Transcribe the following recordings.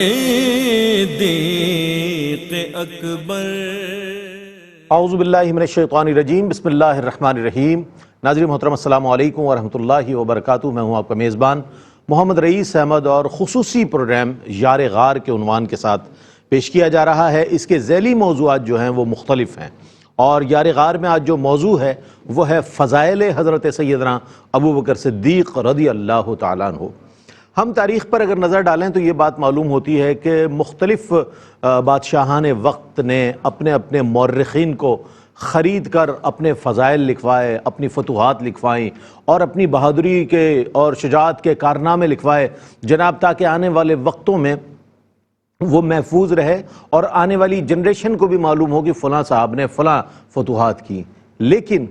صدیق اکبر۔ اعوذ باللہ من الشیطان الرجیم، بسم اللہ الرحمن الرحیم۔ ناظرین محترم السلام علیکم ورحمۃ اللہ وبرکاتہ۔ میں ہوں آپ کا میزبان محمد رئیس احمد، اور خصوصی پروگرام یار غار کے عنوان کے ساتھ پیش کیا جا رہا ہے۔ اس کے ذیلی موضوعات جو ہیں وہ مختلف ہیں، اور یار غار میں آج جو موضوع ہے وہ ہے فضائل حضرت سیدنا ابوبکر صدیق رضی اللہ تعالیٰ عنہ۔ ہم تاریخ پر اگر نظر ڈالیں تو یہ بات معلوم ہوتی ہے کہ مختلف بادشاہان وقت نے اپنے اپنے مورخین کو خرید کر اپنے فضائل لکھوائے، اپنی فتوحات لکھوائیں، اور اپنی بہادری کے اور شجاعت کے کارنامے لکھوائے جناب، تاکہ آنے والے وقتوں میں وہ محفوظ رہے اور آنے والی جنریشن کو بھی معلوم ہو کہ فلاں صاحب نے فلاں فتوحات کی۔ لیکن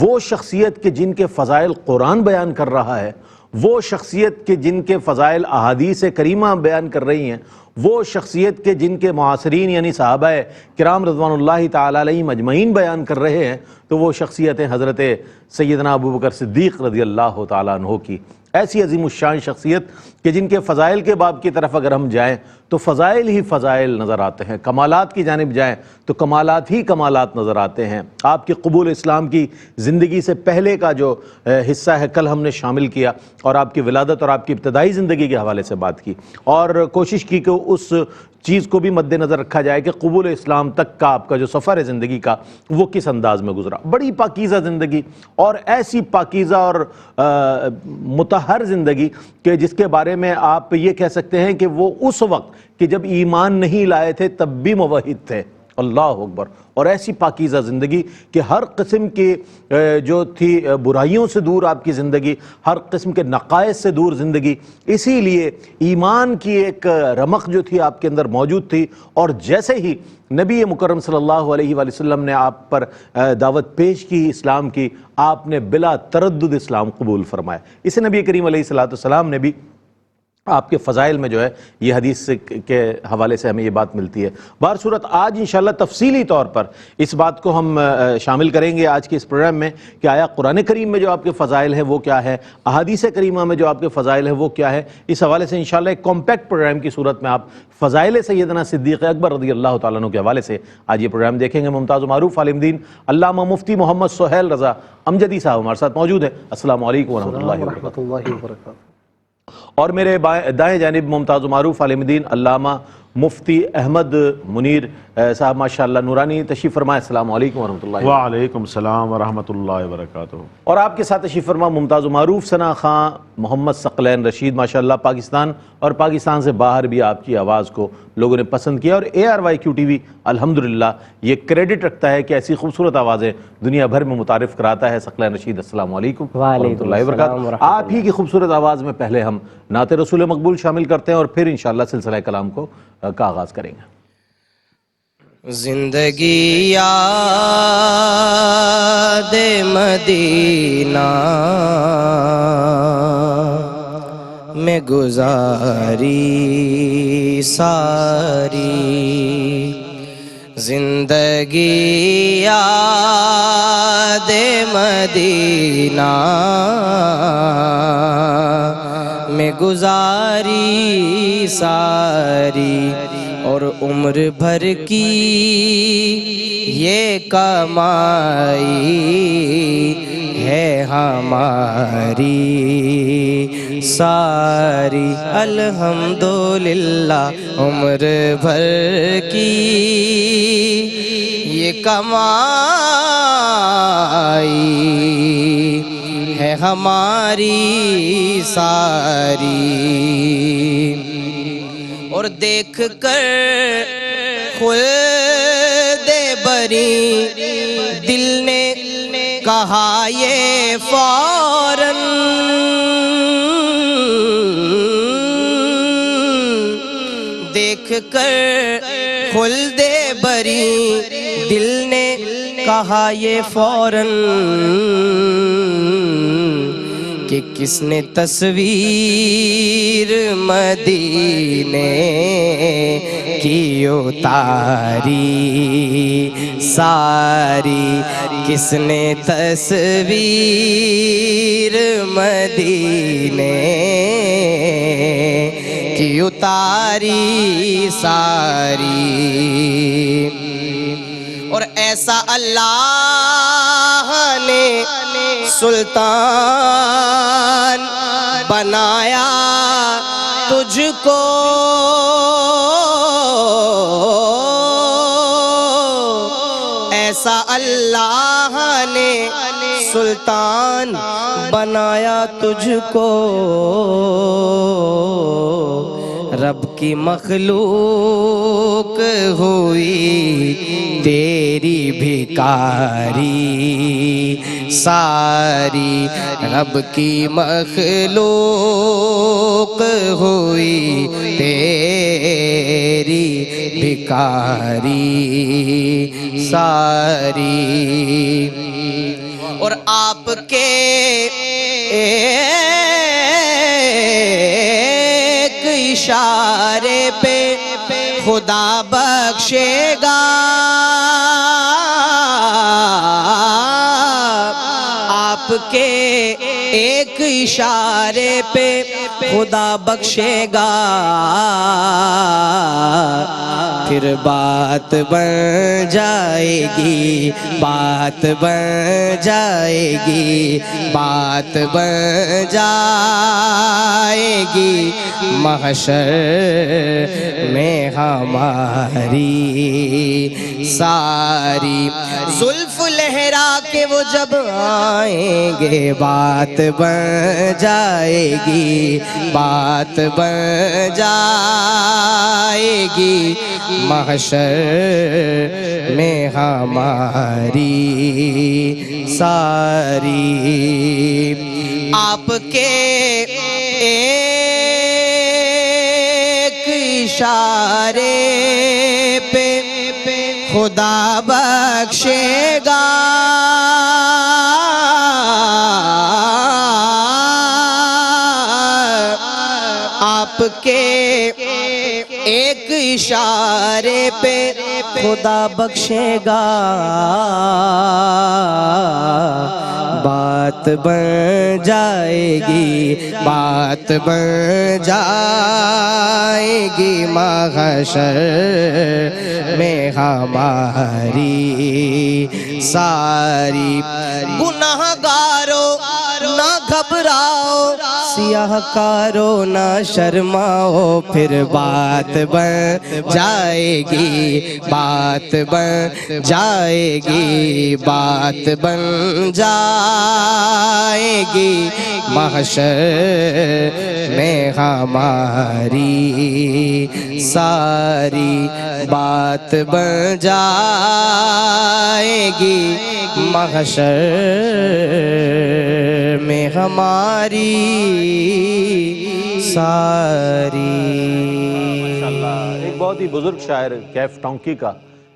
وہ شخصیت کے جن کے فضائل قرآن بیان کر رہا ہے، وہ شخصیت کے جن کے فضائل احادیث کریمہ بیان کر رہی ہیں، وہ شخصیت کے جن کے معاصرین یعنی صحابہ کرام رضوان اللہ تعالیٰ علیہم اجمعین بیان کر رہے ہیں، تو وہ شخصیت حضرت سیدنا ابوبکر صدیق رضی اللہ تعالیٰ عنہ کی۔ ایسی عظیم الشان شخصیت کہ جن کے فضائل کے باب کی طرف اگر ہم جائیں تو فضائل ہی فضائل نظر آتے ہیں، کمالات کی جانب جائیں تو کمالات ہی کمالات نظر آتے ہیں۔ آپ کے قبول اسلام کی زندگی سے پہلے کا جو حصہ ہے کل ہم نے شامل کیا، اور آپ کی ولادت اور آپ کی ابتدائی زندگی کے حوالے سے بات کی، اور کوشش کی کہ اس چیز کو بھی مد نظر رکھا جائے کہ قبول اسلام تک کا آپ کا جو سفر ہے زندگی کا وہ کس انداز میں گزرا۔ بڑی پاکیزہ زندگی، اور ایسی پاکیزہ اور مطہر زندگی کہ جس کے بارے میں آپ یہ کہہ سکتے ہیں کہ وہ اس وقت کہ جب ایمان نہیں لائے تھے تب بھی موحد تھے، اللہ اکبر۔ اور ایسی پاکیزہ زندگی کہ ہر قسم کی جو تھی برائیوں سے دور آپ کی زندگی، ہر قسم کے نقائص سے دور زندگی، اسی لیے ایمان کی ایک رمق جو تھی آپ کے اندر موجود تھی۔ اور جیسے ہی نبی مکرم صلی اللہ علیہ وآلہ وسلم نے آپ پر دعوت پیش کی اسلام کی، آپ نے بلا تردد اسلام قبول فرمایا۔ اسے نبی کریم علیہ السلام نے بھی آپ کے فضائل میں جو ہے یہ حدیث کے حوالے سے ہمیں یہ بات ملتی ہے۔ بہر صورت آج انشاءاللہ تفصیلی طور پر اس بات کو ہم شامل کریں گے آج کے اس پروگرام میں کہ آیا قرآن کریم میں جو آپ کے فضائل ہیں وہ کیا ہے، احادیث کریمہ میں جو آپ کے فضائل ہیں وہ کیا ہے۔ اس حوالے سے انشاءاللہ ایک کمپیکٹ پروگرام کی صورت میں آپ فضائل سیدنا صدیق اکبر رضی اللہ تعالیٰ عنہ کے حوالے سے آج یہ پروگرام دیکھیں گے۔ ممتاز و معروف عالم دین علامہ مفتی محمد سہیل رضا امجدی صاحب ہمارے ساتھ موجود ہیں۔ السلام علیکم ورحمۃ اللہ وبرکاتہ۔ اور میرے دائیں جانب ممتاز و معروف عالم دین علامہ مفتی احمد منیر صاحب ماشاءاللہ نورانی تشریف فرمائے۔ السلام علیکم ورحمۃ اللہ وعلیکم السلام ورحمۃ اللہ وبرکاتہ۔ اور آپ کے ساتھ تشریف فرما ممتاز و معروف ثنا خان محمد ثقلین رشید ماشاءاللہ، پاکستان اور پاکستان سے باہر بھی آپ کی آواز کو لوگوں نے پسند کیا، اور ARYQ TV الحمدللہ یہ کریڈٹ رکھتا ہے کہ ایسی خوبصورت آوازیں دنیا بھر میں متعارف کراتا ہے۔ ثقلین رشید السلام علیکم ورحمۃ اللہ وبرکاتہ۔ آپ ہی کی خوبصورت آواز میں پہلے ہم نعت رسول مقبول شامل کرتے ہیں اور پھر انشاءاللہ سلسلہ کلام کو کا آغاز کریں گے۔ زندگی یاد مدینہ میں گزاری ساری، زندگی یاد مدینہ میں گزاری ساری، اور عمر بھر کی یہ کمائی ہے ہماری ساری، الحمدللہ عمر بھر کی یہ کمائی ہے ہماری ساری، اور دیکھ کر خلد بری دل نے کہا یہ فوراً، دیکھ کر خلد بری دل نے کہا یہ فوراً، کہ کس نے تصویر مدینے کی اتاری ساری، کس نے تصویر مدینے کی اتاری ساری، اور ایسا اللہ نے سلطان بنایا تجھ کو، ایسا اللہ نے سلطان بنایا تجھ کو، رب کی مخلوق ہوئی تیری بھکاری ساری، رب کی مخلوق ہوئی تیری بھکاری ساری، اور آپ کے ایک اشارے پہ خدا بخشے گا، آپ کے ایک اشارے پہ خدا بخشے گا، پھر بات بن جائے گی، بات بن جائے گی، بات بن جائے گی محشر میں ہماری ساری، زلف لہرا کے وہ جب آئیں گے بات بن جائے گی، بات بن جائے گی محشر میں ہماری ساری، آپ کے ایک اشارے پہ خدا بخشے گا، آپ کے ایک اشارے پہ خدا بخشے گا، بات بن جائے گی، بات بن جائے گی محشر میں ہماری ساری، گناہ گارو نہ گھبراؤ، سیاہ کارو نہ شرماؤ، پھر بات بن جائے گی، بات بن جائے گی، بات بن جائے گی محشر میں ہماری ساری، بات بن جائے گی محشر میں ہماری ساری۔ ایک بہت ہی بزرگ شاعر کیف ٹانکی کا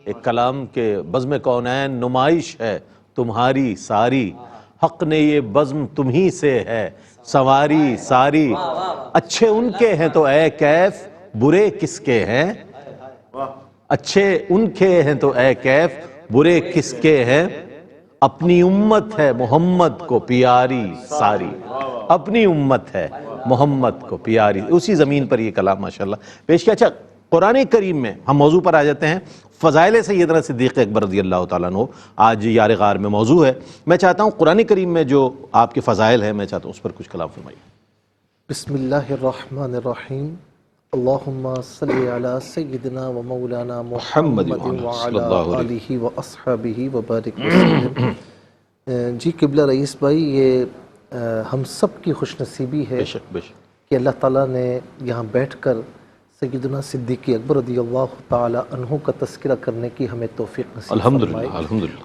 ایک کلام کہ بزم کونین نمائش ہے تمہاری ساری، حق نے یہ بزم تمہیں سے ہے سواری ساری، اچھے ان کے ہیں تو اے کیف برے کس کے ہیں، اچھے ان کے ہیں تو اے کیف برے کس کے ہیں، اپنی امت ہے محمد کو پیاری ساری، اپنی امت ہے محمد کو پیاری، اسی زمین پر یہ کلام ماشاءاللہ پیش کیا۔ اچھا قرآن کریم میں ہم موضوع پر آ جاتے ہیں، فضائل سیدنا صدیق اکبر رضی اللہ تعالیٰ عنہ آج یار غار میں موضوع ہے۔ میں چاہتا ہوں قرآن کریم میں جو آپ کے فضائل ہیں میں چاہتا ہوں اس پر کچھ کلام فرمائیے۔ بسم اللہ الرحمن الرحیم، اللہم صلی علی سیدنا و مولانا محمد وعلی آلہ و اصحابہ وبارک وسلم۔ جی قبلہ رئیس بھائی، یہ ہم سب کی خوش نصیبی ہے کہ اللہ تعالیٰ نے یہاں بیٹھ کر سیدنا صدیق اکبر رضی اللہ تعالی عنہ کا تذکرہ کرنے کی ہمیں توفیق نصیب فرمائی،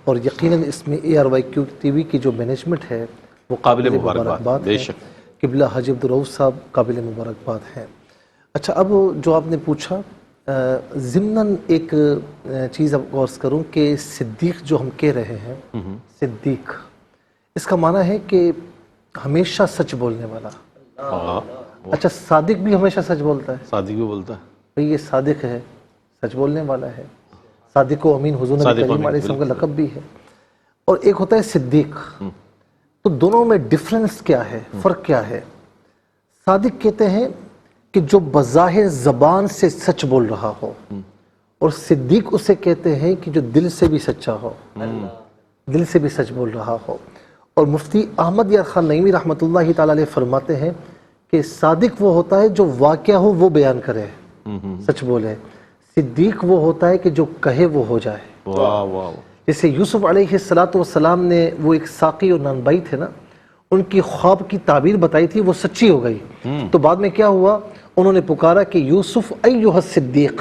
اور یقیناً اس میں ARYQ TV کی جو مینجمنٹ ہے وہ قابل مبارکباد ہے، قبلہ حاجی عبدالرؤف صاحب قابل مبارکباد ہیں۔ اچھا، اب جو آپ نے پوچھا، ضمناً ایک چیز اب غور کروں کہ صدیق جو ہم کہہ رہے ہیں، صدیق اس کا معنی ہے کہ ہمیشہ سچ بولنے والا۔ اچھا، صادق بھی ہمیشہ سچ بولتا ہے؟ صادق بھی بولتا ہے بھئی یہ صادق ہے، سچ بولنے والا ہے، صادق و امین حضور نبی کریم علیہ السلام کا لقب بھی ہے، اور ایک ہوتا ہے صدیق۔ تو دونوں میں ڈفرنس کیا ہے، فرق کیا ہے؟ صادق کہتے ہیں کہ جو بظاہر زبان سے سچ بول رہا ہو، اور صدیق اسے کہتے ہیں کہ جو دل سے بھی سچا ہو، دل سے بھی سچ بول رہا ہو۔ اور مفتی احمد یار خان نعیمی رحمۃ اللہ تعالی علیہ فرماتے ہیں کہ صادق وہ ہوتا ہے جو واقعہ ہو وہ بیان کرے، سچ بولے۔ صدیق وہ ہوتا ہے کہ جو کہے وہ ہو جائے۔ واہ واہ، جیسے یوسف علیہ السلام نے وہ ایک ساقی اور نانبائی تھے نا، ان کی خواب کی تعبیر بتائی تھی، وہ سچی ہو گئی۔ تو بعد میں کیا ہوا، انہوں نے پکارا کہ یوسف ایھا الصدیق،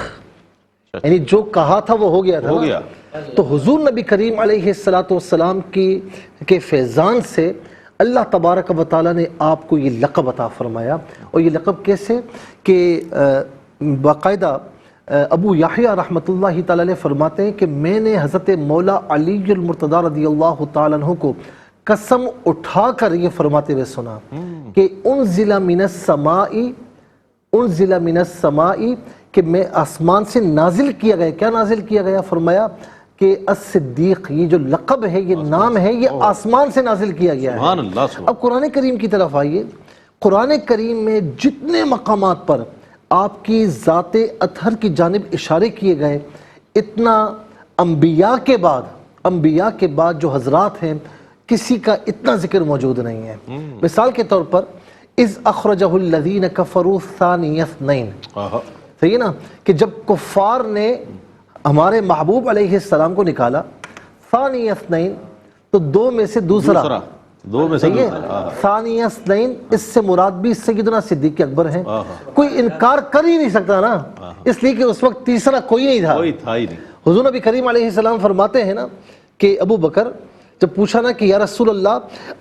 یعنی جو کہا تھا وہ ہو گیا تھا، ہو گیا۔ تو حضور نبی کریم علیہ السلام کے فیضان سے اللہ تبارک و تعالیٰ نے آپ کو یہ لقب عطا فرمایا۔ اور یہ لقب کیسے کہ باقاعدہ ابو یحییٰ رحمۃ اللہ تعالیٰ علیہ فرماتے ہیں کہ میں نے حضرت مولا علی المرتضیٰ رضی اللہ تعالیٰ عنہ کو قسم اٹھا کر یہ فرماتے ہوئے سنا کہ انزل من السماء، کہ میں آسمان سے نازل کیا گیا۔ کیا نازل کیا گیا؟ فرمایا کہ الصدیق، یہ جو لقب ہے، یہ نام ہے، یہ آسمان سے نازل کیا گیا ہے۔ سبحان اللہ، سبحان۔ اب قرآن کریم کی طرف آئیے۔ قرآن کریم میں جتنے مقامات پر آپ کی ذات اطہر کی جانب اشارے کیے گئے، اتنا انبیاء کے بعد جو حضرات ہیں کسی کا اتنا ذکر موجود نہیں ہے۔ مثال کے طور پر اذ اخرجہ الذین کفروا ثانی اثنین، صحیح ہے نا، کہ جب کفار نے ہمارے محبوب علیہ السلام کو نکالا، ثانی اثنین تو دو میں سے دوسرا، دو میں سے صحیح ہے، ثانی اثنین، اس سے مراد بھی سیدنا صدیق اکبر ہیں۔ کوئی انکار کر ہی نہیں سکتا نا، اس لیے کہ اس وقت تیسرا کوئی نہیں تھا، کوئی تھا ہی نہیں۔ حضور نبی کریم علیہ السلام فرماتے ہیں نا کہ ابو بکر جب پوچھا نا کہ یا رسول اللہ،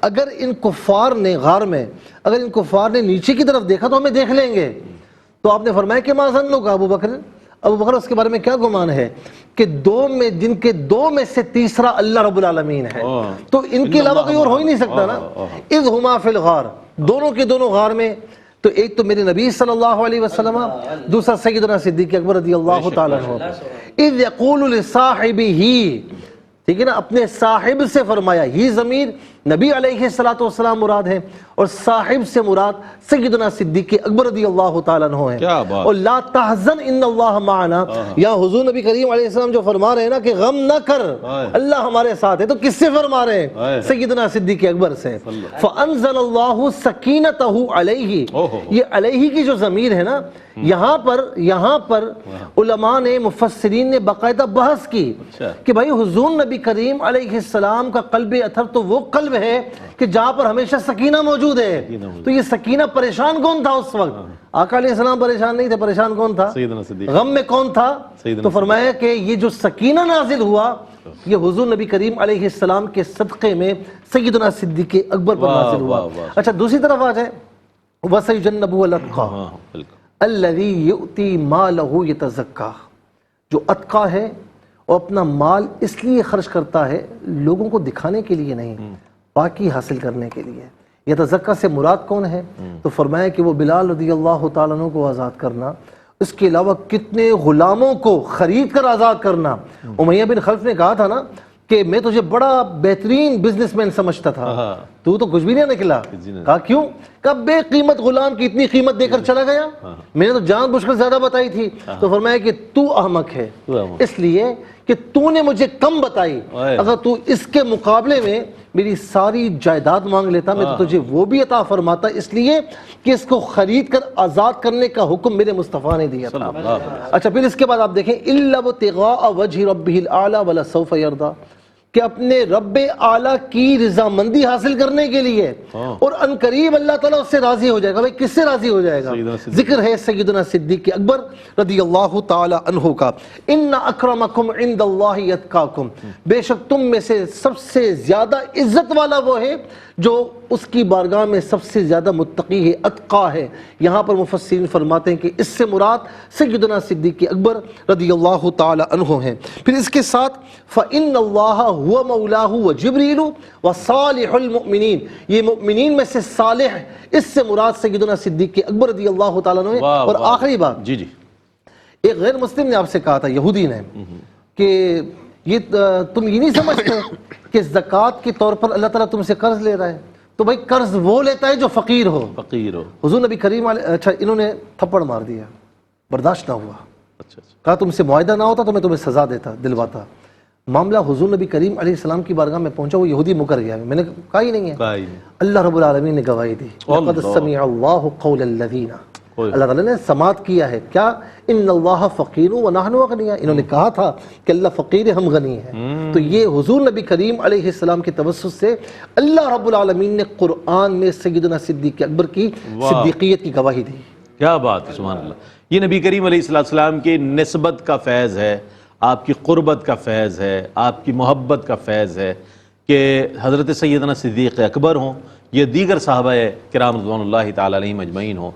اگر ان کفار نے غار میں، اگر ان کفار نے نیچے کی طرف دیکھا تو ہمیں دیکھ لیں گے، تو آپ نے فرمایا کہ ما ظنک ابو بکر، اس کے بارے میں کیا گمان ہے کہ جن کے دو میں سے تیسرا اللہ رب العالمین ہے، تو ان کے علاوہ کوئی اور ہو ہی نہیں سکتا نا۔ اذ ہما فی الغار، دونوں کے دونوں غار میں، تو ایک تو میرے نبی صلی اللہ علیہ وسلم، دوسرا سیدنا صدیق اکبر رضی اللہ تعالیٰ عنہ۔ اذ یقول لصاحبہ، ٹھیک ہے نا، اپنے صاحب سے فرمایا، یہ ضمیر نبی علیہ السلام مراد ہے، اور صاحب سے مراد سیدنا صدیق اکبر رضی اللہ تعالیٰ عنہ ہیں۔ اور لا تحزن ان اللہ معنا، یا حضور نبی کریم علیہ السلام جو فرما رہے ہیں نا کہ غم نہ کر، اللہ ہمارے ساتھ ہے، تو کس سے فرما رہے ہیں؟ سیدنا صدیق اکبر سے۔ فانزل اللہ سکینتہ علیہ، یہ علیہ کی جو ضمیر ہے نا، یہاں پر علماء نے، مفسرین نے باقاعدہ بحث کی کہ بھائی حضور نبی کریم علیہ السلام کا قلب اطہر تو وہ قلب ہے کہ جہاں پر ہمیشہ سکینہ موجود ہے، تو یہ سکینہ پریشان کون تھا اس وقت؟ آقا علیہ السلام پریشان نہیں تھے، پریشان کون تھا؟ غم میں کون تھا؟ تو فرمایا کہ یہ جو سکینہ نازل ہوا، یہ حضور نبی کریم علیہ السلام کے صدقے میں سیدنا صدیق اکبر پر نازل ہوا۔ اچھا دوسری طرف آ جائیں، وَسَيُجَنَّبُهُ الْأَتْقَى الَّذِي يُؤْتِي مَالَهُ يَتَزَكَّى، جو اتقا ہے اور اپنا مال اس لیے خرچ کرتا ہے، لوگوں کو دکھانے کے لیے نہیں، پاکی حاصل کرنے کے لیے۔ یتزکیٰ سے مراد کون ہے؟ تو فرمایا کہ وہ بلال رضی اللہ تعالیٰ عنہ کو آزاد کرنا، اس کے علاوہ کتنے غلاموں کو خرید کر آزاد کرنا۔ امیہ بن خلف نے کہا تھا نا کہ میں تجھے بڑا بہترین بزنس مین سمجھتا تھا، تو کچھ بھی نہیں نکلا۔ کہا کیوں؟ کہا بے قیمت غلام کی اتنی قیمت دے کر چلا گیا، میں نے تو جان بوجھ کر زیادہ بتائی تھی۔ تو فرمایا کہ تو احمق ہے، اس لیے کہ تو نے مجھے کم بتائی، اگر تو اس کے مقابلے میں میری ساری جائیداد مانگ لیتا میں تو تجھے وہ بھی عطا فرماتا، اس لیے کہ اس کو خرید کر آزاد کرنے کا حکم میرے مصطفیٰ نے دیا تھا۔ اچھا پھر اس کے بعد آپ دیکھیں اِلَّا ابْتِغَاءَ وَجْهِ رَبِّهِ الْأَعْلَى وَلَسَوْفَ يَرْضَىٰ، کہ اپنے رب اعلیٰ کی رضامندی حاصل کرنے کے لیے، اور عنقریب اللہ تعالیٰ اس سے راضی ہو جائے گا۔ بھائی کس سے راضی ہو جائے گا؟ ذکر ہے سیدنا صدیق اکبر رضی اللہ تعالی عنہ کا، ان اکرمکم عند اللہ اتقاکم، بے شک تم میں سے سب سے زیادہ عزت والا وہ ہے جو اس کی بارگاہ میں سب سے زیادہ متقی ہے، اتقا ہے۔ یہاں پر مفسرین فرماتے ہیں کہ اس سے مراد سیدنا صدیق اکبر رضی اللہ تعالی عنہ ہیں۔ پھر اس کے ساتھ فَإِنَّ اللَّهَ هُوَ مَوْلَاهُ وَجِبْرِيلُ وَصَالِحُ الْمُؤْمِنِينَ، یہ مؤمنین میں سے صالح، اس سے مراد سیدنا صدیق اکبر رضی اللہ تعالیٰ عنہ ہیں۔ اور آخری بات، جی ایک غیر مسلم نے آپ سے کہا تھا، یہودی نے، کہ یہ تم یہ نہیں سمجھتے کہ زکوٰۃ کے طور پر اللہ تعالیٰ تم سے قرض لے رہا ہے؟ تو بھائی قرض وہ لیتا ہے جو فقیر ہو. فقیر ہو. حضور نبی کریم علیہ اچھا انہوں نے تھپڑ مار دیا, برداشت نہ ہوا, اچھا اچھا. کہا تم سے معاہدہ نہ ہوتا تو میں تمہیں سزا دیتا, دلواتا. معاملہ حضور نبی کریم علیہ السلام کی بارگاہ میں پہنچا, وہ یہودی مکر گیا, میں نے کہا ہی نہیں ہے. اللہ رب العالمین نے گواہی دی, لقد سمع اللہ قول الذین, اللہ تعالیٰ نے سماعت کیا ہے کیا, ان اللہ فقیر ونحن اغنیاء, انہوں نے کہا تھا کہ اللہ فقیر ہے ہم غنی ہیں. تو یہ حضور نبی کریم علیہ السلام کے توسط سے اللہ رب العالمین نے قرآن میں سیدنا صدیق اکبر کی صدیقیت کی گواہی دی. کیا بات ہے, سبحان اللہ. یہ نبی کریم علیہ السلام کی نسبت کا فیض ہے, آپ کی قربت کا فیض ہے, آپ کی محبت کا فیض ہے کہ حضرت سیدنا صدیق اکبر ہوں, یہ دیگر صحابہ کرام رضوان اللہ تعالی علیہم اجمعین ہوں,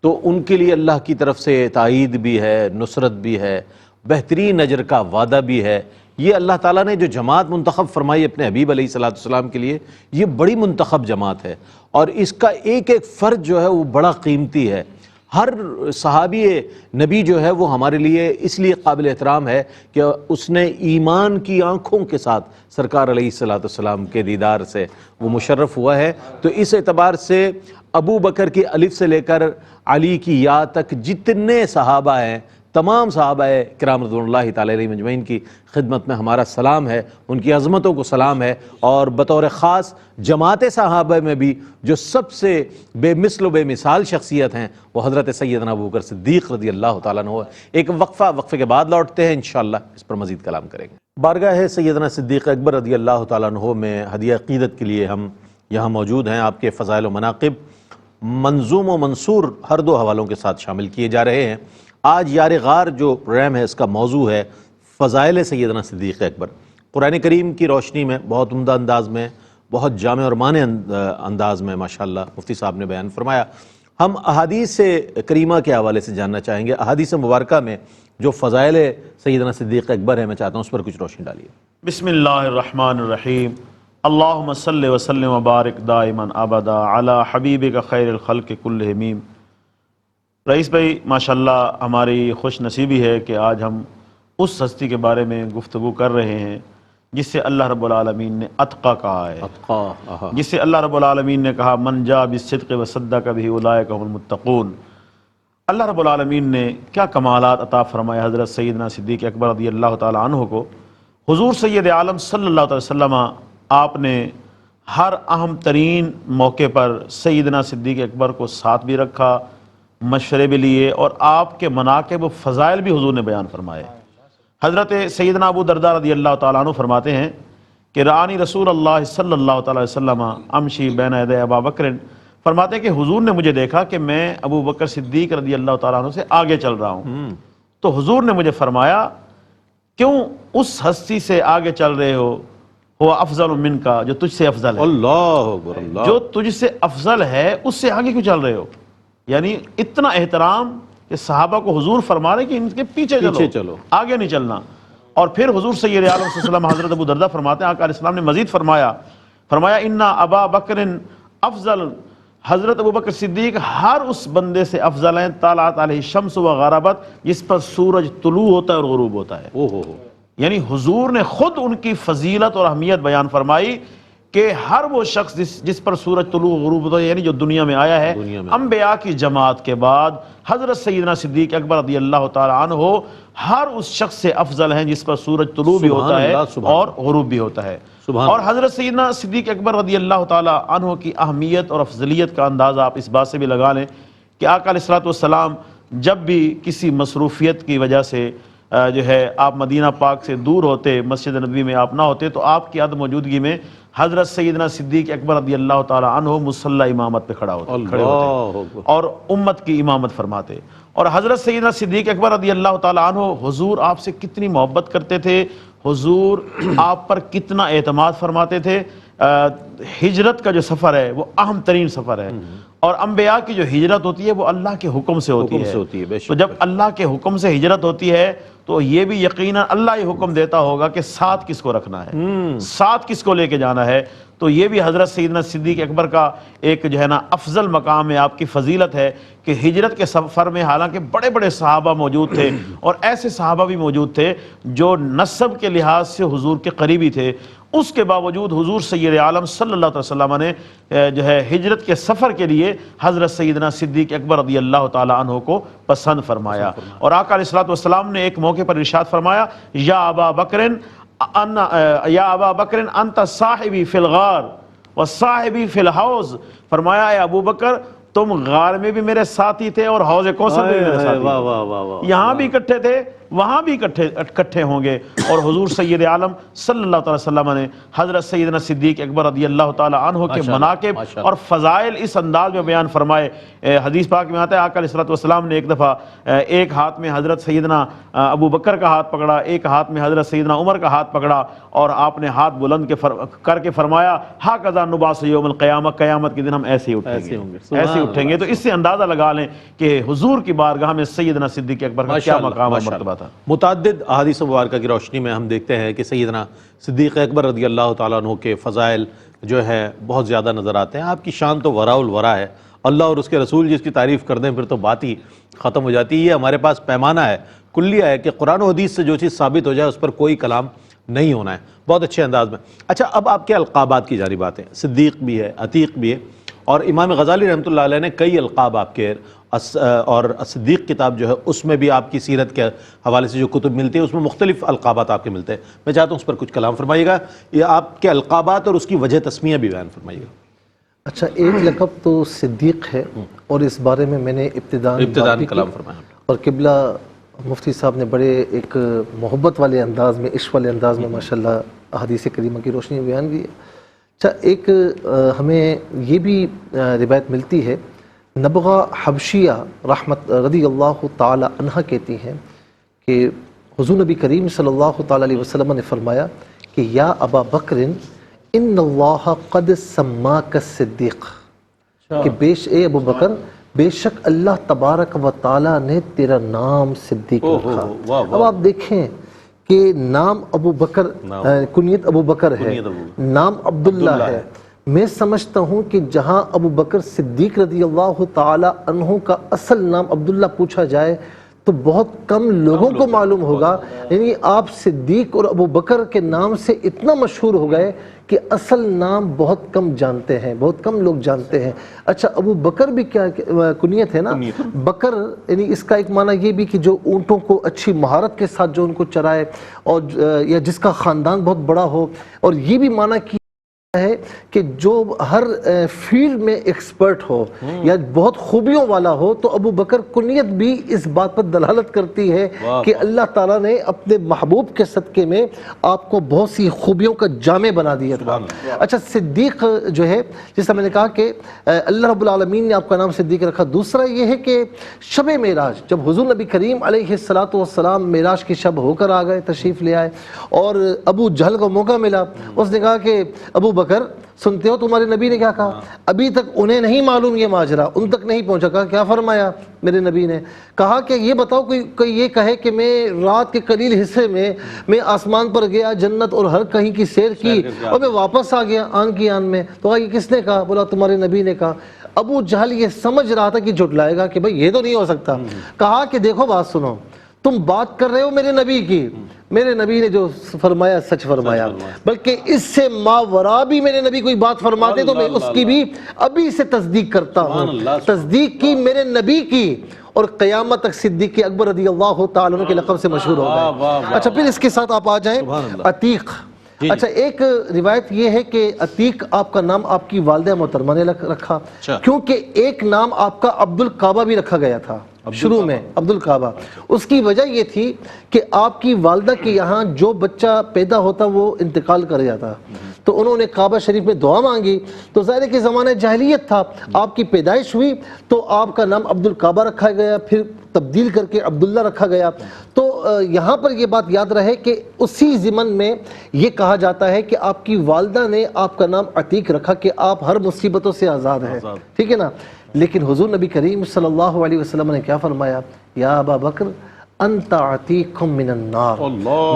تو ان کے لیے اللہ کی طرف سے تائید بھی ہے, نصرت بھی ہے, بہترین اجر کا وعدہ بھی ہے. یہ اللہ تعالیٰ نے جو جماعت منتخب فرمائی اپنے حبیب علیہ السلام کے لیے, یہ بڑی منتخب جماعت ہے, اور اس کا ایک ایک فرد جو ہے وہ بڑا قیمتی ہے. ہر صحابی نبی جو ہے وہ ہمارے لیے اس لیے قابل احترام ہے کہ اس نے ایمان کی آنکھوں کے ساتھ سرکار علیہ السلام کے دیدار سے وہ مشرف ہوا ہے. تو اس اعتبار سے ابو بکر کی الف سے لے کر علی کی یا تک جتنے صحابہ ہیں, تمام صحابہ کرام رضوان اللہ تعالی علیہم اجمعین کی خدمت میں ہمارا سلام ہے, ان کی عظمتوں کو سلام ہے. اور بطور خاص جماعت صحابہ میں بھی جو سب سے بے مثل و بے مثال شخصیت ہیں وہ حضرت سیدنا ابو بکر صدیق رضی اللہ تعالیٰ عنہ. ایک وقفے کے بعد لوٹتے ہیں, انشاءاللہ اس پر مزید کلام کریں گے. بارگاہ سیدنا صدیق اکبر رضی اللہ تعالیٰ عنہ میں ہدیہ عقیدت کے لیے ہم یہاں موجود ہیں. آپ کے فضائل و مناقب منظوم و منصور ہر دو حوالوں کے ساتھ شامل کیے جا رہے ہیں. آج یار غار جو پروگرام ہے اس کا موضوع ہے فضائل سیدنا صدیق اکبر. قرآن کریم کی روشنی میں بہت عمدہ انداز میں, بہت جامع اور مانع انداز میں ماشاءاللہ مفتی صاحب نے بیان فرمایا. ہم احادیث کریمہ کے حوالے سے جاننا چاہیں گے, احادیث مبارکہ میں جو فضائل سیدنا صدیق اکبر ہے, میں چاہتا ہوں اس پر کچھ روشنی ڈالیے. بسم اللہ الرحمن الرحیم. اللہم صلی وسلم وبارک دائما ابدا علی حبیبک خیر الخلق کلہم. رئیس بھائی ماشاءاللہ ہماری خوش نصیبی ہے کہ آج ہم اس ہستی کے بارے میں گفتگو کر رہے ہیں جس سے اللہ رب العالمین نے اتقا کہا ہے, جس سے اللہ رب العالمین نے کہا من جاء بالصدق وصدق بہ اولئک هم المتقون. اللہ رب العالمین نے کیا کمالات عطا فرمائے حضرت سیدنا صدیق اکبر رضی اللہ تعالی عنہ کو. حضور سید عالم صلی اللہ علیہ وسلم آپ نے ہر اہم ترین موقع پر سیدنا صدیق اکبر کو ساتھ بھی رکھا, مشورے بھی لیے, اور آپ کے مناقب و فضائل بھی حضور نے بیان فرمائے. حضرت سیدنا ابو درداء رضی اللہ تعالیٰ عنہ فرماتے ہیں کہ رانی رسول اللہ صلی اللہ تعالیٰ علیہ وسلم امشی بین یدی ابا بکر, فرماتے ہیں کہ حضور نے مجھے دیکھا کہ میں ابو بکر صدیق رضی اللہ تعالیٰ عنہ سے آگے چل رہا ہوں, تو حضور نے مجھے فرمایا کیوں اس ہستی سے آگے چل رہے ہو, وہ افضل من کا, جو تجھ سے افضل ہے. اللہ اکبر, اللہ, جو تجھ سے افضل ہے اس سے آگے کیوں چل رہے ہو. یعنی اتنا احترام کہ صحابہ کو حضور فرما رہے کہ ان کے پیچھے چلو, آگے نہیں چلنا. اور پھر حضور سید عالم صلی اللہ علیہ وسلم حضرت ابو درداء فرماتے ہیں آقا علیہ السلام نے مزید فرمایا انا ابا بکر افضل, حضرت ابو بکر صدیق ہر اس بندے سے افضل ہیں طالعت علیہ الشمس و غربت, جس پر سورج طلوع ہوتا ہے اور غروب ہوتا ہے. یعنی حضور نے خود ان کی فضیلت اور اہمیت بیان فرمائی کہ ہر وہ شخص جس پر سورج طلوع غروب ہوتا ہے, یعنی جو دنیا میں آیا ہے انبیاء کی جماعت کے بعد حضرت سیدنا صدیق اکبر رضی اللہ تعالی عنہ ہر اس شخص سے افضل ہیں جس پر سورج طلوع بھی ہوتا ہے اور غروب بھی ہوتا ہے. اور حضرت سیدنا صدیق اکبر رضی اللہ تعالی عنہ کی اہمیت اور افضلیت کا اندازہ آپ اس بات سے بھی لگا لیں کہ آقا علیہ الصلوۃ والسلام جب بھی کسی مصروفیت کی وجہ سے جو ہے آپ مدینہ پاک سے دور ہوتے, مسجد نبوی میں آپ نہ ہوتے, تو آپ کی عدم موجودگی میں حضرت سیدنا صدیق اکبر رضی اللہ تعالی عنہ مصلی امامت پہ کھڑے ہوتے اور امت کی امامت فرماتے. اور حضرت سیدنا صدیق اکبر رضی اللہ تعالی عنہ حضور آپ سے کتنی محبت کرتے تھے, حضور آپ پر کتنا اعتماد فرماتے تھے. ہجرت کا جو سفر ہے وہ اہم ترین سفر ہے, اور انبیاء کی جو ہجرت ہوتی ہے وہ اللہ کے حکم سے ہوتی ہے. تو جب اللہ کے حکم سے ہجرت ہوتی ہے تو یہ بھی یقیناً اللہ یہ حکم دیتا ہوگا کہ ساتھ کس کو رکھنا ہے, ساتھ کس کو لے کے جانا ہے. تو یہ بھی حضرت سیدنا صدیق اکبر کا ایک جو ہے نا افضل مقام ہے, آپ کی فضیلت ہے کہ ہجرت کے سفر میں حالانکہ بڑے بڑے صحابہ موجود تھے, اور ایسے صحابہ بھی موجود تھے جو نسب کے لحاظ سے حضور کے قریبی تھے, اس کے باوجود حضور سید عالم صلی اللہ علیہ وسلم نے جو ہے ہجرت کے سفر کے لیے حضرت سیدنا صدیق اکبر رضی اللہ تعالی عنہ کو پسند فرمایا، اور آقا علیہ السلام نے ایک موقع پر ارشاد فرمایا یا ابا بکر انت صاحبی فی الغار وصاحبی فی الحوض، فرمایا اے ابو بکر تم غار میں بھی میرے ساتھی تھے اور حوض کوثر میں بھی میرے ساتھی تھے، یہاں بھی اکٹھے تھے وہاں بھی اکٹھے ہوں گے۔ اور حضور سید عالم صلی اللہ علیہ وسلم نے حضرت سیدنا صدیق اکبر رضی اللہ تعالی عنہ کے مناقب اور فضائل اس انداز میں بیان فرمائے۔ حدیث پاک میں آتا ہے آقا علیہ السلام نے ایک دفعہ ایک ہاتھ میں حضرت سیدنا ابو بکر کا ہاتھ پکڑا، ایک ہاتھ میں حضرت سیدنا عمر کا ہاتھ پکڑا، اور آپ نے ہاتھ بلند کر کے فرمایا ہاکذا نبعث یوم القیامہ، قیامت کے دن ہم ایسے اٹھیں گے۔ تو اس سے اندازہ لگا لیں کہ حضور کی بارگاہ میں سیدنا صدیق اکبر کا کیا مقام اور مرتبہ تھا۔ متعدد احادیث مبارکہ کی روشنی میں ہم دیکھتے ہیں کہ سیدنا صدیق اکبر رضی اللہ تعالیٰ عنہ کے فضائل جو ہے بہت زیادہ نظر آتے ہیں۔ آپ کی شان تو وراء الورا ہے، اللہ اور اس کے رسول جس کی تعریف کر دیں پھر تو بات ہی ختم ہو جاتی ہے۔ یہ ہمارے پاس پیمانہ ہے، کلیہ ہے کہ قرآن و حدیث سے جو چیز ثابت ہو جائے اس پر کوئی کلام نہیں ہونا ہے، بہت اچھے انداز میں۔ اچھا، اب آپ کے القابات کی جانب آتے ہیں۔ صدیق بھی ہے، عتیق بھی ہے، اور امام غزالی رحمۃ اللہ علیہ نے کئی القاب آپ کے، اور صدیق کتاب جو ہے اس میں بھی آپ کی سیرت کے حوالے سے جو کتب ملتی ہیں اس میں مختلف القابات آپ کے ملتے ہیں۔ میں چاہتا ہوں اس پر کچھ کلام فرمائیے گا، یہ آپ کے القابات اور اس کی وجہ تسمیہ بھی بیان فرمائیے گا۔ اچھا، ایک لقب تو صدیق ہے، اور اس بارے میں میں نے ابتداً کلام فرمایا، اور قبلہ مفتی صاحب نے بڑے ایک محبت والے انداز میں، عشق والے انداز میں ماشاءاللہ احادیث کریمہ کی روشنی میں بیان کی ہے۔ اچھا، ایک ہمیں یہ بھی روایت ملتی ہے، نبغہ حبشیہ رحمت رضی اللہ تعالی عنہ کہتی ہیں کہ حضور نبی کریم صلی اللہ تعالی علیہ وسلم نے فرمایا کہ یا ابا بکر ان اللہ قد سماک الصدیق، کہ اے ابو بکر بے شک اللہ تبارک و تعالی نے تیرا نام صدیق رکھا۔ اب آپ دیکھیں کہ نام ابو بکر، کنیت ابو بکر ہے، نام عبداللہ ہے۔ میں سمجھتا ہوں کہ جہاں ابو بکر صدیق رضی اللہ تعالی عنہ کا اصل نام عبداللہ پوچھا جائے تو بہت کم لوگوں کو معلوم ہوگا، یعنی آپ صدیق اور ابو بکر کے نام سے اتنا مشہور ہو گئے کہ اصل نام بہت کم جانتے ہیں، بہت کم لوگ جانتے ہیں۔ اچھا، ابو بکر بھی کیا کنیت ہے نا، بکر یعنی اس کا ایک معنی یہ بھی کہ جو اونٹوں کو اچھی مہارت کے ساتھ جو ان کو چرائے، اور یا جس کا خاندان بہت بڑا ہو، اور یہ بھی معنی کی ہے کہ جو ہر فیلڈ میں ایکسپرٹ ہو یا بہت خوبیوں والا ہو۔ تو ابو بکر کنیت بھی اس بات پر دلالت کرتی ہے کہ اللہ تعالیٰ نے اپنے محبوب کے صدقے میں آپ کو بہت سی خوبیوں کا جامع بنا دیا تھا۔ اچھا، صدیق جو ہے، جس طرح میں نے کہا کہ اللہ رب العالمین نے آپ کا نام صدیق رکھا۔ دوسرا یہ ہے کہ شب معراج، جب حضور نبی کریم علیہ السلام معراج کی شب ہو کر آ گئے، تشریف لے آئے، اور ابو جہل کو موقع ملا، اس نے کہا کہ ابو بکر سنتے ہو تمہارے نبی نے کیا کہا؟ ابھی تک انہیں نہیں معلوم یہ ماجرا، ان تک نہیں پہنچا۔ کہا کیا فرمایا میرے نبی نے؟ کہا کہ یہ بتاؤ کوئی یہ کہے کہ میں رات کے قلیل حصے میں آسمان پر گیا، جنت اور ہر کہیں کی سیر کی، اور میں واپس آ گیا آن کی آن میں۔ تو یہ کس نے کہا؟ بولا تمہارے نبی نے کہا۔ ابو جہل یہ سمجھ رہا تھا کہ جھٹلائے گا کہ بھئی یہ تو نہیں ہو سکتا۔ کہا کہ دیکھو بات سنو، تم بات کر رہے ہو میرے نبی کی، میرے نبی نے جو فرمایا سچ فرمایا، بلکہ اس سے ماورا بھی میرے نبی کوئی بات فرماتے تو میں اس کی بھی ابھی سے تصدیق کرتا ہوں۔ تصدیق کی میرے نبی کی، اور قیامت تک صدیق اکبر رضی اللہ تعالیٰ عنہ کے لقب سے مشہور ہو گئے۔ اچھا، پھر اس کے ساتھ آپ آ جائیں عتیق۔ اچھا، ایک روایت یہ ہے کہ عتیق آپ کا نام آپ کی والدہ محترمہ نے رکھا، کیونکہ ایک نام آپ کا عبد الکعبہ بھی رکھا گیا تھا شروع میں، عبد الکعبہ۔ اس کی وجہ یہ تھی کہ آپ کی والدہ کے یہاں جو بچہ پیدا ہوتا وہ انتقال کر جاتا، تو انہوں نے کعبہ شریف میں دعا مانگی، تو ظاہر کہ زمانہ جاہلیت تھا، آپ کی پیدائش ہوئی تو آپ کا نام عبد الکعبہ رکھا گیا، پھر تبدیل کر کے عبداللہ رکھا گیا۔ تو یہاں پر یہ بات یاد رہے کہ اسی ضمن میں یہ کہا جاتا ہے کہ آپ کی والدہ نے آپ کا نام عتیق رکھا کہ آپ ہر مصیبتوں سے آزاد ہیں، ٹھیک ہے نا۔ لیکن حضور نبی کریم صلی اللہ علیہ وسلم نے کیا فرمایا؟ یا ابا بکر انت عتیق من النار،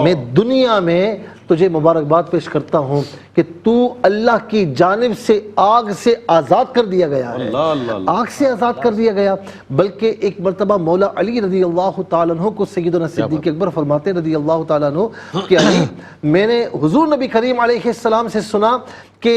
میں دنیا میں تجھے مبارکباد پیش کرتا ہوں کہ تو اللہ کی جانب سے آگ سے آزاد کر دیا گیا ہے. آگ سے آزاد کر دیا گیا. بلکہ ایک مرتبہ مولا علی رضی اللہ تعالیٰ عنہ کو سیدنا صدیق اکبر فرماتے رضی اللہ تعالیٰ عنہ کہ علی میں نے حضور نبی کریم علیہ السلام سے سنا کہ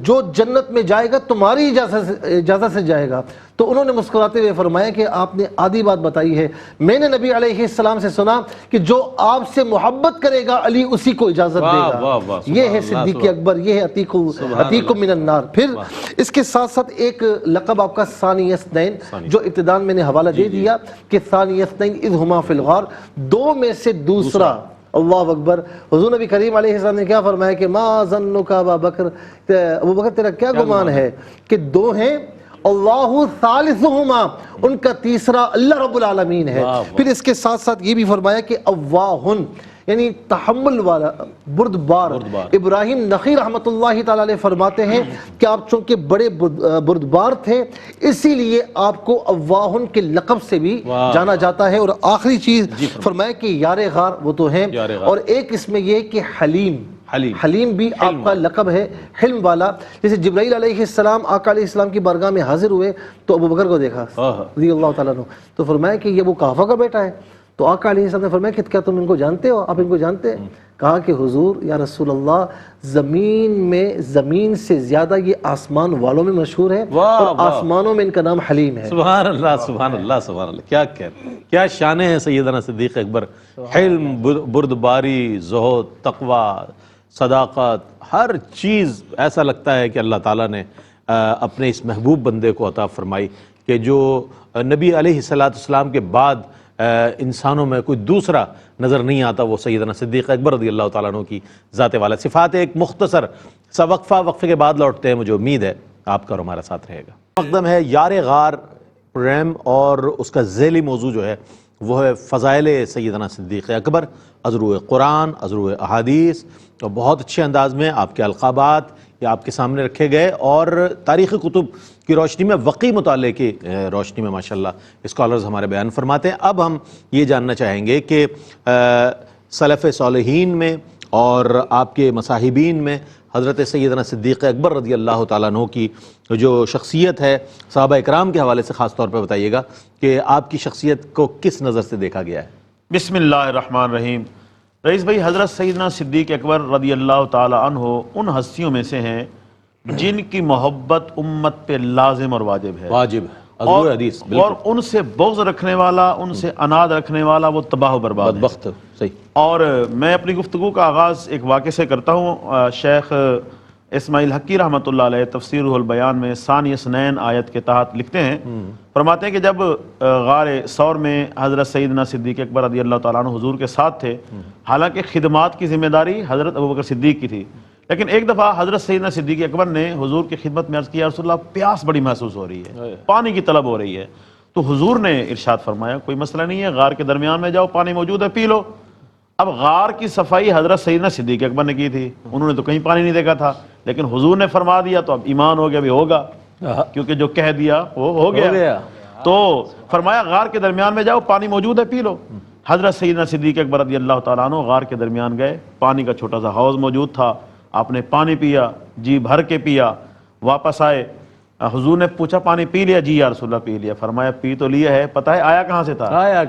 جو جنت میں جائے گا تمہاری اجازت سے جائے گا. تو انہوں نے مسکراتے ہوئے فرمایا کہ آپ نے آدھی بات بتائی ہے. میں نے نبی علیہ السلام سے سنا کہ جو آپ سے محبت کرے گا علی اسی کو اجازت دے گا. یہ ہے صدیق اکبر, یہ ہے عتیق من النار. پھر اس کے ساتھ ساتھ ایک لقب آپ کا ثانی اثنین, جو ابتداءً میں نے حوالہ دے دیا کہ ثانی اثنین اذ ہما فی الغار, دو میں سے دوسرا. اللہ اکبر. حضور نبی کریم علیہ السلام نے کیا فرمایا کہ ما ظنک ابا بکر, ابو بکر تیرا کیا گمان ہے کہ دو ہیں, اللہ ثالثہما, ان کا تیسرا اللہ رب العالمین ہے. پھر اس کے ساتھ ساتھ یہ بھی فرمایا کہ اواہن یعنی تحمل والا, بردبار. ابراہیم نخعی رحمۃ اللہ تعالی علیہ فرماتے ہیں کہ آپ چونکہ بڑے بردبار تھے اسی لیے آپ کو اواہن کے لقب سے بھی جانا جاتا ہے. اور آخری چیز فرمایا کہ یار غار وہ تو ہیں, اور ایک اس میں یہ کہ حلیم بھی آپ کا لقب ہے, حلم والا. جیسے جبرائیل علیہ السلام آقا علیہ السلام کی بارگاہ میں حاضر ہوئے تو ابو بکر کو دیکھا رضی اللہ تعالیٰ عنہ, تو فرمایا کہ یہ وہ قحافہ کا بیٹا ہے. تو آقا علیہ السلام نے فرمایا کہ کیا تم ان کو جانتے ہو, آپ ان کو جانتے ہیں؟ کہا کہ حضور یا رسول اللہ زمین سے زیادہ یہ آسمان والوں میں مشہور ہے, اور آسمانوں میں ان کا نام حلیم ہے. سبحان اللہ سبحان اللہ سبحان اللہ. کیا شانیں ہیں سیدنا صدیق اکبر. حلم, بردباری, زہد, تقوی, صداقت, ہر چیز ایسا لگتا ہے کہ اللہ تعالیٰ نے اپنے اس محبوب بندے کو عطا فرمائی کہ جو نبی علیہ السلام کے بعد انسانوں میں کوئی دوسرا نظر نہیں آتا, وہ سیدنا صدیق اکبر رضی اللہ تعالیٰ عنہ کی ذات والا صفات. ایک مختصر سا وقفے کے بعد لوٹتے ہیں. مجھے امید ہے آپ کا اور ہمارا ساتھ رہے گا. مقدم ہے یار غار پروگرام, اور اس کا ذیلی موضوع جو ہے وہ ہے فضائل سیدنا صدیق اکبر, از روئے قرآن, از روئے احادیث, اور بہت اچھے انداز میں آپ کے القابات یہ آپ کے سامنے رکھے گئے, اور تاریخی کتب کی روشنی میں, وقی مطالعے کی روشنی میں ماشاءاللہ اسکالرز ہمارے بیان فرماتے ہیں. اب ہم یہ جاننا چاہیں گے کہ سلف صالحین میں اور آپ کے مصاحبین میں حضرت سیدنا صدیق اکبر رضی اللہ تعالیٰ عنہ کی جو شخصیت ہے, صحابہ اکرام کے حوالے سے خاص طور پہ بتائیے گا کہ آپ کی شخصیت کو کس نظر سے دیکھا گیا ہے. بسم اللہ الرحمن الرحیم. رئیس بھائی, حضرت سیدنا صدیق اکبر رضی اللہ تعالی عنہ ان ہستیوں میں سے ہیں جن کی محبت امت پہ لازم اور واجب ہے. اور ان سے بغض رکھنے والا, ان سے اناد رکھنے والا, وہ تباہ و برباد بدبخت. صحیح. اور میں اپنی گفتگو کا آغاز ایک واقعے سے کرتا ہوں. شیخ اسماعیل حقی رحمۃ اللہ علیہ تفسیر روح البیان میں ثانی اثنین آیت کے تحت لکھتے ہیں, فرماتے ہیں کہ جب غار ثور میں حضرت سیدنا صدیق اکبر رضی اللہ تعالیٰ عنہ حضور کے ساتھ تھے, حالانکہ خدمات کی ذمہ داری حضرت ابوبکر صدیق کی تھی, لیکن ایک دفعہ حضرت سیدنا صدیق اکبر نے حضور کی خدمت میں عرض کیا, رسول اللہ پیاس بڑی محسوس ہو رہی ہے, پانی کی طلب ہو رہی ہے. تو حضور نے ارشاد فرمایا کوئی مسئلہ نہیں ہے, غار کے درمیان میں جاؤ, پانی موجود ہے, پی لو. اب غار کی صفائی حضرت سیدنا صدیق اکبر نے کی تھی, انہوں نے تو کہیں پانی نہیں دیکھا تھا, لیکن حضور نے فرما دیا تو اب ایمان ہو گیا, بھی ہوگا, کیونکہ جو کہہ دیا وہ ہو گیا. تو فرمایا غار کے درمیان میں جاؤ, پانی موجود ہے, پی لو. حضرت سیدنا صدیق اکبر رضی اللہ تعالیٰ عنہ غار کے درمیان گئے, پانی کا چھوٹا سا حوض موجود تھا, آپ نے پانی پیا, جی بھر کے پیا, واپس آئے. حضور نے پوچھا پانی پی لیا؟ جی یا رسول اللہ پی لیا. فرمایا پی تو لیا ہے, پتہ ہے آیا کہاں سے تھا؟ آیا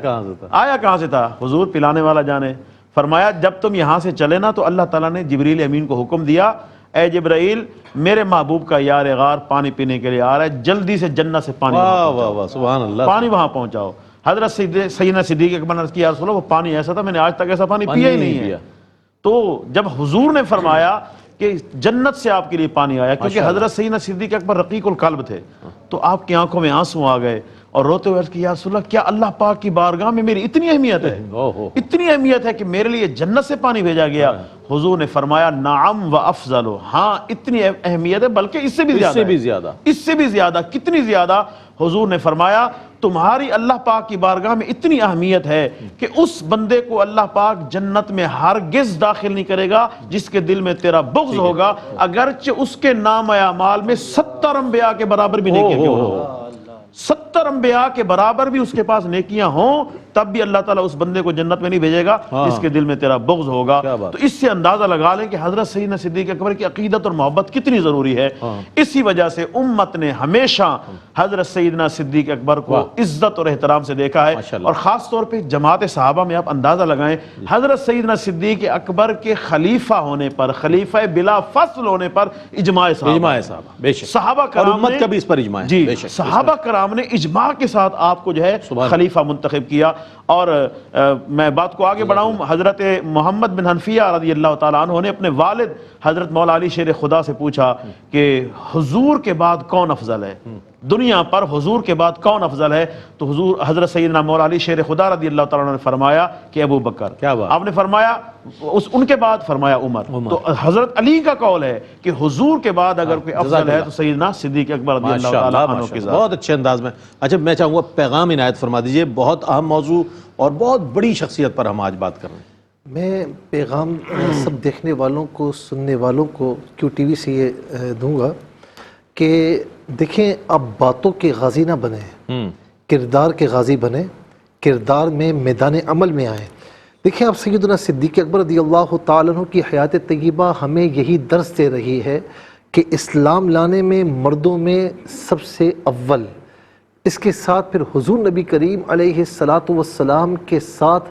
کہاں سے تھا؟ حضور پلانے والا جانے. فرمایا جب تم یہاں سے چلے نا تو اللہ تعالیٰ نے جبریل امین کو حکم دیا, اے جبرائیل میرے محبوب کا یار غار پانی پینے کے لیے آ رہا ہے, جلدی سے جنت سے پانی پانی وہاں پہنچاؤ. حضرت سیدنا صدیق اکبر نے کیا رسول اللہ وہ پانی ایسا تھا میں نے آج تک ایسا پانی پیا ہی نہیں ہے. تو جب حضور نے فرمایا کہ جنت سے آپ کے لیے پانی آیا, کیونکہ حضرت سیدنا صدیق اکبر رقیق القلب تھے, تو آپ کی آنکھوں میں آنسو آ گئے اور روتے ہوئے عرض کیا یا رسول اللہ کیا اللہ پاک کی بارگاہ میں میری اتنی اہمیت ہے, اتنی اہمیت ہے کہ میرے لیے جنت سے پانی بھیجا گیا؟ حضور نے فرمایا نعم و افضل, ہاں اتنی اہمیت ہے, بلکہ اس سے بھی زیادہ. کتنی زیادہ؟ حضور نے فرمایا تمہاری اللہ پاک کی بارگاہ میں اتنی اہمیت ہے کہ اس بندے کو اللہ پاک جنت میں ہرگز داخل نہیں کرے گا جس کے دل میں تیرا بغض ہوگا, اگرچہ اس کے نام اعمال میں 70 انبیاء کے برابر بھی نیکیاں کیوں ہوں, 70 انبیاء کے برابر بھی اس کے پاس نیکیاں ہوں, تب بھی اللہ تعالیٰ اس بندے کو جنت میں نہیں بھیجے گا جس کے دل میں تیرا بغض ہوگا۔ تو اس سے اندازہ لگا لیں کہ حضرت سیدنا صدیق اکبر کی عقیدت اور محبت کتنی ضروری ہے۔ اسی وجہ سے امت نے ہمیشہ حضرت سیدنا صدیق اکبر کو عزت اور احترام سے دیکھا ہے، اور خاص طور پہ جماعت صحابہ میں آپ اندازہ لگائیں، حضرت سیدنا صدیق اکبر کے خلیفہ ہونے پر، خلیفہ بلا فصل ہونے پر اجماع صحابہ، بے شک، صحابہ کرام اور امت کا بھی اس پر اجماع ہے، جی بے شک، صحابہ کرام نے اجماع کے ساتھ آپ کو جو ہے خلیفہ منتخب کیا۔ اور میں بات کو آگے بڑھاؤں، حضرت محمد بن حنفیہ رضی اللہ تعالیٰ عنہ نے اپنے والد حضرت مولا علی شیر خدا سے پوچھا کہ حضور کے بعد کون افضل ہے، دنیا پر حضور کے بعد کون افضل ہے؟ تو حضور حضرت سیدنا مولا علی شیر خدا رضی اللہ تعالیٰ عنہ نے فرمایا کہ ابو بکر۔ کیا بات؟ آپ نے فرمایا ان کے بعد فرمایا عمر۔ تو حضرت علی کا قول ہے کہ حضور کے بعد اگر کوئی افضل ہے تو سیدنا صدیق اکبر رضی اللہ تعالیٰ عنہ کے ذات۔ بہت اچھے انداز میں۔ اچھا میں چاہوں گا پیغام عنایت فرما دیجئے، بہت اہم موضوع اور بہت بڑی شخصیت پر ہم آج بات کر رہے ہیں۔ میں پیغام سب دیکھنے والوں کو، سننے والوں کو کیو ٹی وی سے یہ دوں گا کہ دیکھیں، اب باتوں کے غازی نہ بنیں، کردار کے غازی بنیں، کردار میں میدان عمل میں آئیں۔ دیکھیں، اب سیدنا صدیق اکبر رضی اللہ تعالیٰ عنہ کی حیات طیبہ ہمیں یہی درس دے رہی ہے کہ اسلام لانے میں مردوں میں سب سے اول، اس کے ساتھ پھر حضور نبی کریم علیہ الصلاۃ والسلام کے ساتھ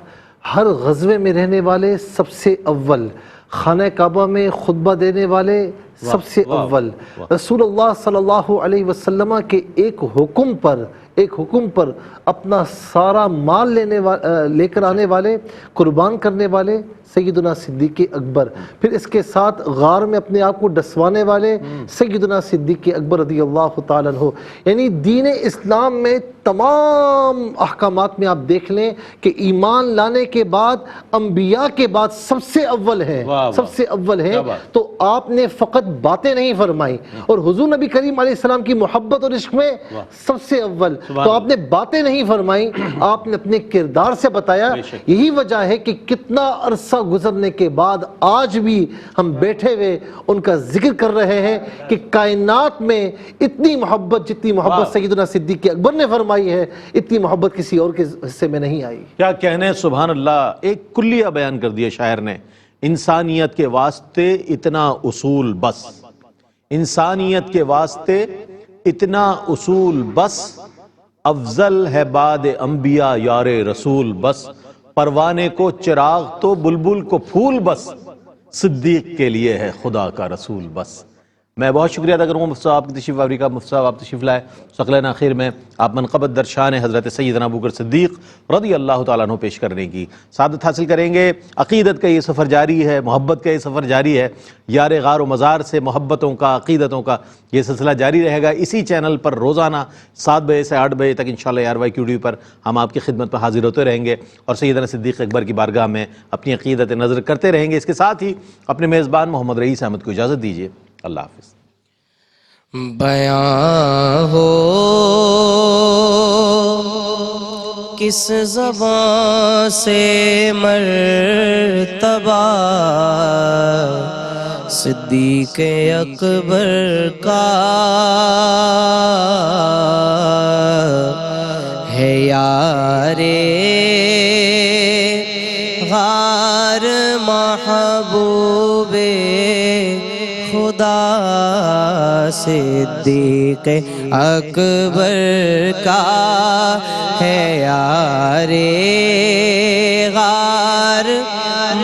ہر غزوے میں رہنے والے سب سے اول، خانہ کعبہ میں خطبہ دینے والے سب سے اول، رسول اللہ صلی اللہ علیہ وسلم کے ایک حکم پر اپنا سارا مال لے کر آنے والے، قربان کرنے والے سیدنا صدیق اکبر، پھر اس کے ساتھ غار میں اپنے آپ کو ڈسوانے والے سیدنا صدیق اکبر رضی اللہ تعالیٰ عنہ۔ یعنی دین اسلام میں تمام احکامات میں آپ دیکھ لیں کہ ایمان لانے کے بعد انبیاء کے بعد سب سے اول ہے، سب سے اول ہے۔ تو آپ نے فقط باتیں نہیں فرمائی، اور حضور نبی کریم علیہ السلام کی محبت اور عشق میں سب سے اول، تو آپ نے باتیں نہیں فرمائی، آپ نے اپنے کردار سے بتایا۔ یہی وجہ ہے کہ کتنا عرصہ گزرنے کے بعد آج بھی ہم بیٹھے ہوئے ان کا ذکر کر رہے ہیں کہ کائنات میں اتنی محبت، جتنی محبت سیدنا صدیق اکبر نے فرمائی ہے، اتنی محبت کسی اور کے حصے میں نہیں آئی۔ کیا کہنے، سبحان اللہ، ایک کلیہ بیان کر دیا شاعر نے، انسانیت کے واسطے اتنا اصول بس، انسانیت کے واسطے اتنا اصول بس، افضل ہے بعد انبیاء یار رسول بس، پروانے کو چراغ تو بلبل کو پھول بس، صدیق کے لیے ہے خدا کا رسول بس۔ میں بہت شکریہ ادا کروں گا مفتی صاحب آپ کی تشریف آوری کا۔ مفتی صاحب آپ تشریف لائے، ثقلین آخر میں آپ منقبت در شان حضرت سیدنا ابوبکر صدیق رضی اللہ تعالیٰ عنہ پیش کرنے کی سعادت حاصل کریں گے۔ عقیدت کا یہ سفر جاری ہے، محبت کا یہ سفر جاری ہے، یار غار و مزار سے محبتوں کا، عقیدتوں کا یہ سلسلہ جاری رہے گا اسی چینل پر روزانہ 7 بجے سے 8 بجے تک انشاءاللہ ARY QTV پر ہم آپ کی خدمت پر حاضر ہوتے رہیں گے اور سیدنا صدیق اکبر کی بارگاہ میں اپنی عقیدت نظر کرتے رہیں گے۔ اس کے ساتھ ہی اپنے میزبان محمد رئیس احمد کو اجازت دیجیے، اللہ حافظ۔ بیاں ہو کس زبان سے مرتبہ صدیق اکبر کا ہے یار غار محبوب خدا صدیق اکبر کا ہے یار غار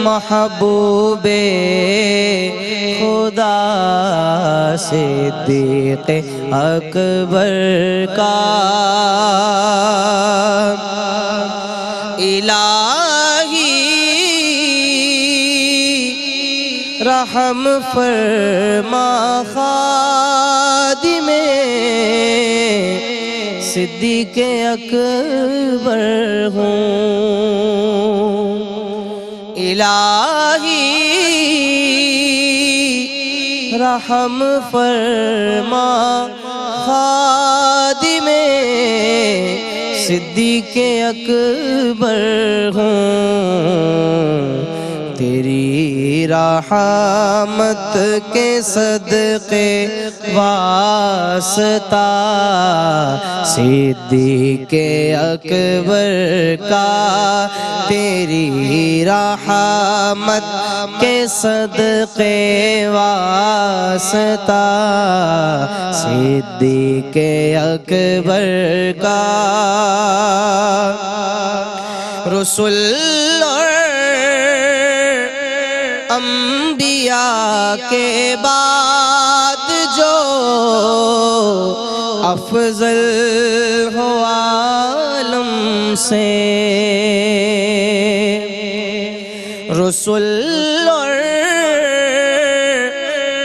محبوب خدا صدیق اکبر کا الہی رحم فرما خادم صدیق اکبر ہوں، الہی رحم فرما خادم صدیق اکبر ہوں، تیری رحمت کے صدقے واسطہ صدیق اکبر کا تیری رحمت کے صدقے واسطہ صدیق اکبر کا رسول اور انبیاء کے بعد جو افضل ہو عالم سے رسول اور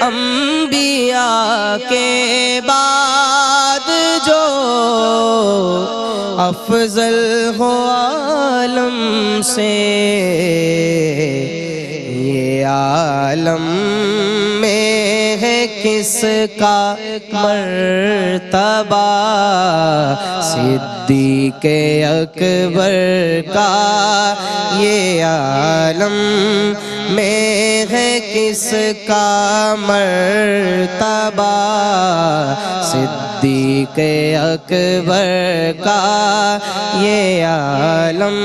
انبیاء کے بعد جو افضل ہو عالم سے یہ عالم میں ہے کس کا مرتبہ صدیق اکبر کا یہ عالم میں ہے کس کا مرتبہ صدیق اکبر کا یہ عالم